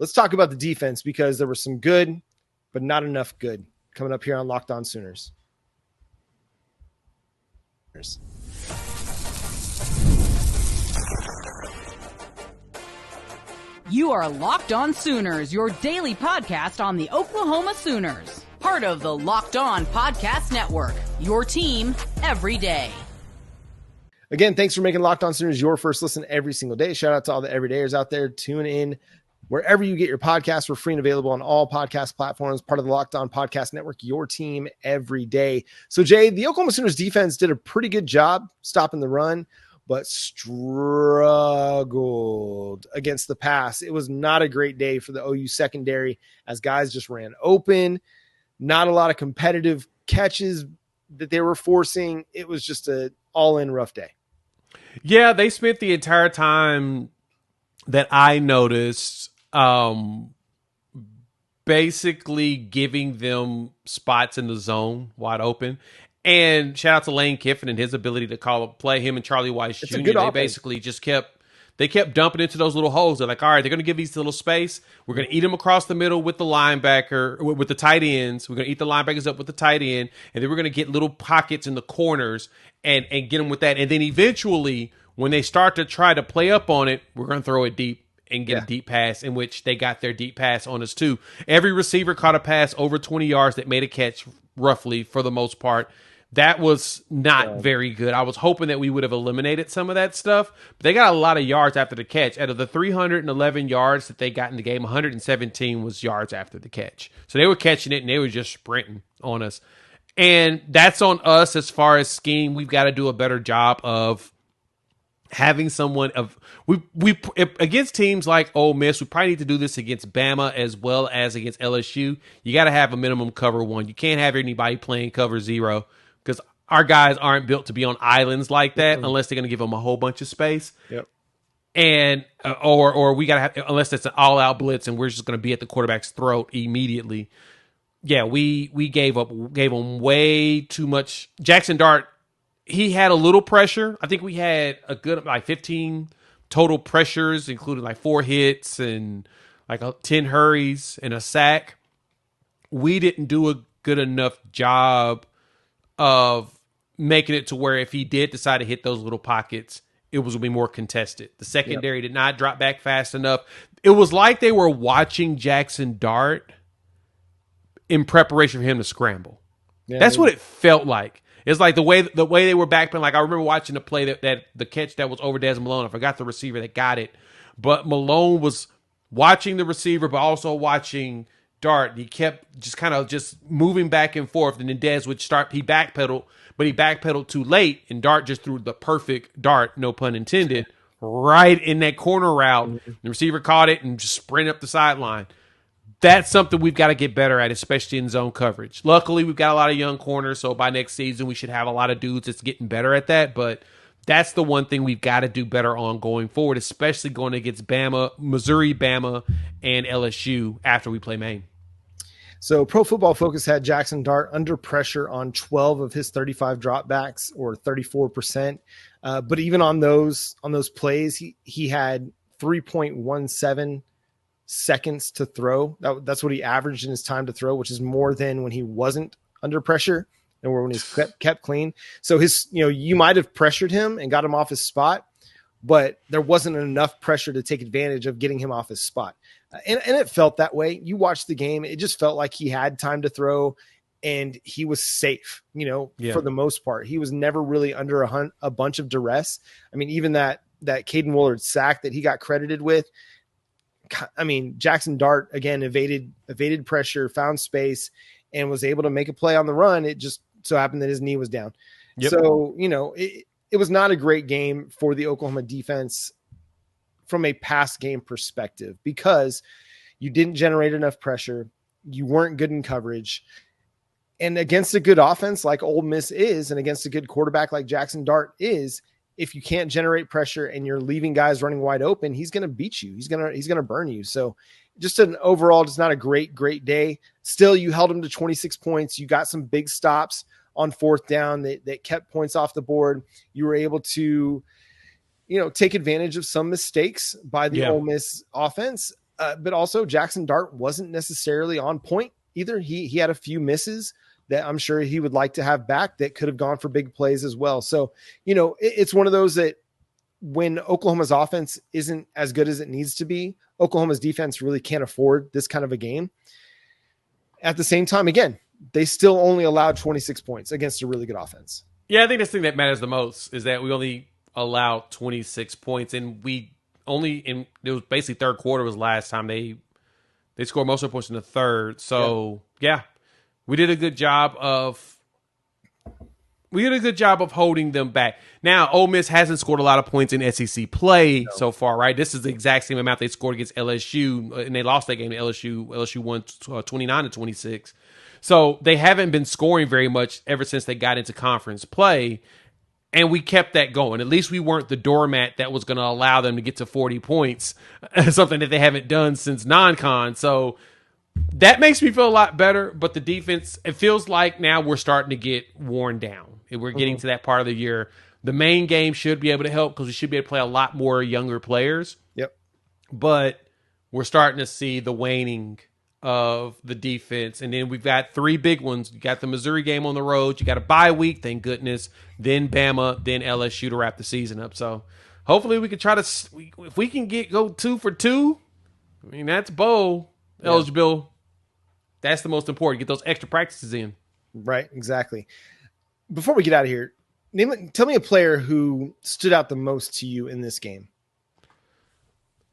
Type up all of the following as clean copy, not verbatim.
let's talk about the defense because there was some good, but not enough good coming up here on Locked On Sooners. You are Locked On Sooners, your daily podcast on the Oklahoma Sooners. Part of the Locked On Podcast Network, your team every day. Again, thanks for making Locked On Sooners your first listen every single day. Shout out to all the everydayers out there. Tune in wherever you get your podcasts. We're free and available on all podcast platforms, part of the Locked On Podcast Network, your team every day. So, Jay, the Oklahoma Sooners defense did a pretty good job stopping the run, but struggled against the pass. It was not a great day for the OU secondary as guys just ran open. Not a lot of competitive catches that they were forcing. It was just an all-in rough day. Yeah, they spent the entire time that I noticed basically giving them spots in the zone wide open. And shout out to Lane Kiffin and his ability to call a play. Him and Charlie Weiss Jr. They basically just kept dumping into those little holes. They're like, all right, they're going to give these little space. We're going to eat them across the middle with the linebacker, with the tight ends. We're going to eat the linebackers up with the tight end. And then we're going to get little pockets in the corners and get them with that. And then eventually, when they start to try to play up on it, we're going to throw it deep and get a deep pass, in which they got their deep pass on us too. Every receiver caught a pass over 20 yards that made a catch, roughly, for the most part. That was not very good. I was hoping that we would have eliminated some of that stuff, but they got a lot of yards after the catch. Out of the 311 yards that they got in the game, 117 was yards after the catch. So they were catching it, and they were just sprinting on us. And that's on us as far as scheme. We've got to do a better job of having someone of we against teams like Ole Miss. We probably need to do this against Bama as well as against LSU. You got to have a minimum cover one. You can't have anybody playing cover zero because our guys aren't built to be on islands like that unless they're going to give them a whole bunch of space. Yep. And or we got to have, unless it's an all-out blitz and we're just going to be at the quarterback's throat immediately. Yeah, we gave them way too much. Jaxson Dart, he had a little pressure. I think we had a good 15 total pressures, including 4 hits and 10 hurries and a sack. We didn't do a good enough job of making it to where if he did decide to hit those little pockets, it was going to be more contested. The secondary did not drop back fast enough. It was like they were watching Jaxson Dart in preparation for him to scramble. Yeah, that's what it felt like. It's like the way they were backpedaling. I remember watching the play that the catch that was over Des Malone. I forgot the receiver that got it, but Malone was watching the receiver, but also watching Dart. He kept just moving back and forth, and then Des would start. He backpedaled, but he backpedaled too late, and Dart just threw the perfect dart, no pun intended, right in that corner route. Mm-hmm. The receiver caught it and just sprinted up the sideline. That's something we've got to get better at, especially in zone coverage. Luckily, we've got a lot of young corners, so by next season, we should have a lot of dudes that's getting better at that. But that's the one thing we've got to do better on going forward, especially going against Missouri, Bama, and LSU after we play Maine. So Pro Football Focus had Jaxson Dart under pressure on 12 of his 35 dropbacks, or 34%. But even on those plays, he had 3.17 seconds to throw. That's what he averaged in his time to throw, which is more than when he wasn't under pressure and when he's kept clean. So you might have pressured him and got him off his spot, but there wasn't enough pressure to take advantage of getting him off his spot. And it felt that way. You watched the game. It just felt like he had time to throw and he was safe, for the most part. He was never really under a bunch of duress. I mean, even that Caden Woolard sack that he got credited with, Jaxson Dart, again, evaded pressure, found space, and was able to make a play on the run. It just so happened that his knee was down. Yep. So, it was not a great game for the Oklahoma defense from a pass game perspective because you didn't generate enough pressure. You weren't good in coverage. And against a good offense like Ole Miss is, and against a good quarterback like Jaxson Dart is, if you can't generate pressure and you're leaving guys running wide open, he's going to beat you. He's going to burn you. So just an overall, just not a great day. Still, you held him to 26 points. You got some big stops on fourth down that kept points off the board. You were able to, take advantage of some mistakes by the Ole Miss offense. But also Jaxson Dart wasn't necessarily on point either. He had a few misses that I'm sure he would like to have back that could have gone for big plays as well. So, it's one of those that when Oklahoma's offense isn't as good as it needs to be, Oklahoma's defense really can't afford this kind of a game. At the same time, again, they still only allowed 26 points against a really good offense. Yeah, I think the thing that matters the most is that we only allowed 26 points, and it was basically third quarter was last time they scored most of the points in the third. So yeah, we did a good job of holding them back. Now, Ole Miss hasn't scored a lot of points in SEC play so far, right? This is the exact same amount they scored against LSU, and they lost that game to LSU. LSU won 29-26. So they haven't been scoring very much ever since they got into conference play, and we kept that going. At least we weren't the doormat that was going to allow them to get to 40 points, something that they haven't done since non-con. So that makes me feel a lot better, but the defense, it feels like now we're starting to get worn down. We're getting to that part of the year. The main game should be able to help because we should be able to play a lot more younger players. Yep. But we're starting to see the waning of the defense. And then we've got three big ones. You got the Missouri game on the road. You got a bye week, thank goodness. Then Bama, then LSU to wrap the season up. So hopefully we can try to, if we can go 2 for 2, I mean, that's bowl eligible. That's the most important. Get those extra practices in. Right, exactly. Before we get out of here, tell me a player who stood out the most to you in this game.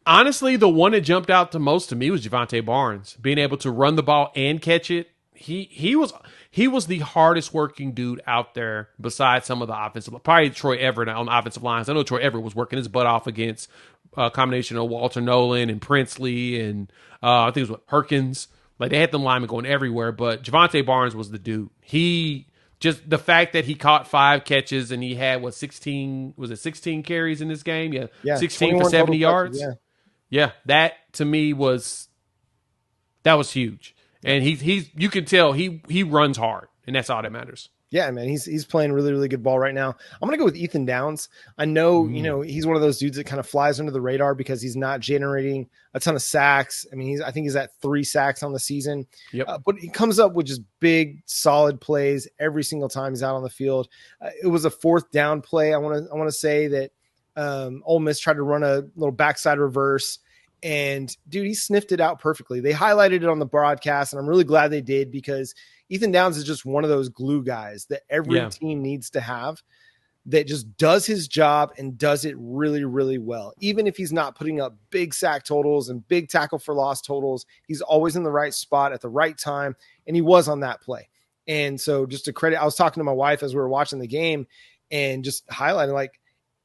Honestly, the one that jumped out the most to me was Javonte Barnes. Being able to run the ball and catch it. He was the hardest working dude out there besides some of the offensive, probably Troy Everett on the offensive lines. I know Troy Everett was working his butt off against a combination of Walter Nolan and Princely and I think it was Perkins. Like they had them linemen going everywhere, but Javonte Barnes was the dude. Just the fact that he caught 5 catches and he had 16 carries in this game? Yeah 16 for 70 yards. Yeah, that to me was huge. And you can tell he runs hard, and that's all that matters. Yeah, man, he's playing really, really good ball right now. I'm going to go with Ethan Downs. I know, he's one of those dudes that kind of flies under the radar because he's not generating a ton of sacks. I mean, I think he's at 3 sacks on the season. Yep. But he comes up with just big, solid plays every single time he's out on the field. It was a 4th down play. I want to say that Ole Miss tried to run a little backside reverse, and dude, he sniffed it out perfectly. They highlighted it on the broadcast, and I'm really glad they did because Ethan Downs is just one of those glue guys that every team needs to have that just does his job and does it really, really well. Even if he's not putting up big sack totals and big tackle for loss totals, he's always in the right spot at the right time, and he was on that play. And so just to credit, I was talking to my wife as we were watching the game and just highlighting,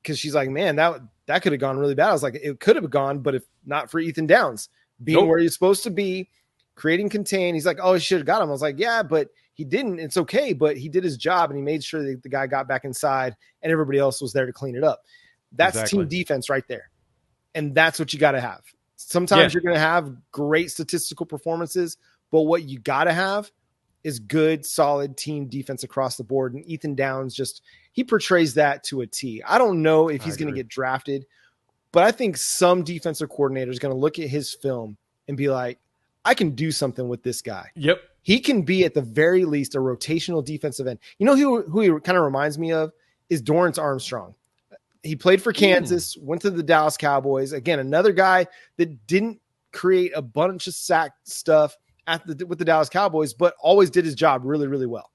because she's like, man, that could have gone really bad. I was like, it could have gone, but if not for Ethan Downs being where he's supposed to be, creating contain. He's like, oh, he should have got him. I was like, yeah, but he didn't. It's okay. But he did his job and he made sure that the guy got back inside and everybody else was there to clean it up. That's team defense right there. And that's what you got to have. Sometimes you're going to have great statistical performances, but what you got to have is good, solid team defense across the board. And Ethan Downs he portrays that to a T. I don't know if he's going to get drafted, but I think some defensive coordinator is going to look at his film and be like, I can do something with this guy. Yep. He can be at the very least a rotational defensive end. You know who he kind of reminds me of is Dorrance Armstrong. He played for Kansas, went to the Dallas Cowboys. Again, another guy that didn't create a bunch of sack stuff with the Dallas Cowboys, but always did his job really, really well.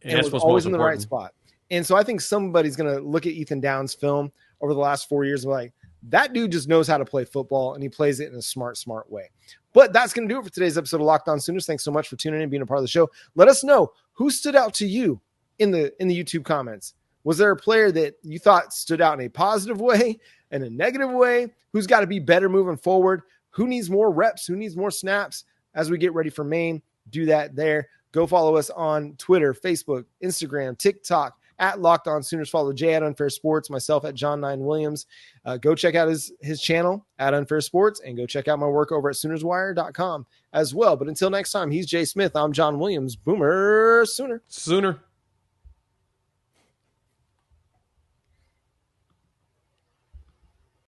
And was always in the right spot. And so I think somebody's going to look at Ethan Downs' film over the last 4 years and be like, that dude just knows how to play football, and he plays it in a smart way. But that's going to do it for today's episode of Locked On Sooners. Thanks so much for tuning in and being a part of the show. Let us know who stood out to you in the YouTube comments. Was there a player that you thought stood out in a positive way and a negative way? Who's got to be better moving forward? Who needs more reps? Who needs more snaps as we get ready for Maine? Do that there. Go follow us on Twitter, Facebook, Instagram, TikTok, at Locked On Sooners. Follow Jay at Unfair Sports, myself at John 9 Williams. Go check out his channel at Unfair Sports, and go check out my work over at SoonersWire.com as well. But until next time, he's Jay Smith. I'm John Williams. Boomer Sooner.